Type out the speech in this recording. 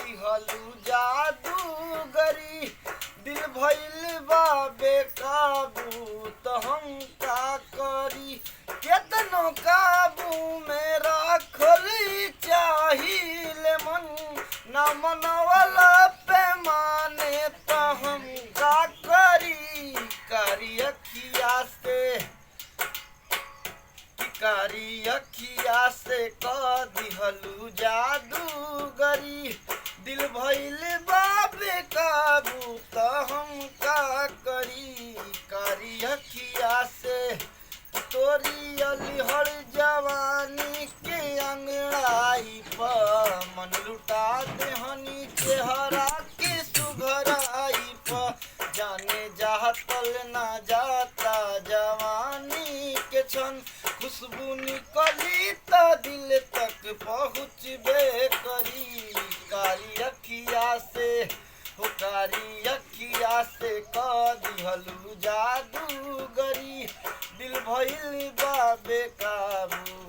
दिहलू जादूगरी दिल भइल बा बेकाबू त हम का करी केतनो काबू में राखली चाहिए मन ना मनवला पैमाने त हम का करी कारी अखिया से कारी अखिया से क दिहलू जादूगरी दिल भइल बा बेकाबू त हम का करी कारी अखिया से तोरी अलिहर जवानी के अंगड़ाई पर मन लुटा देहनी चेहरा के सुघराई पर जाने जातल ना जाता जवानी के छन खुशबू निकली त दिल तक पहुँचबे करी कारी अखिया से हो कारी अखिया से क दिहलू जादूगरी दिल भइल बा बेकाबू।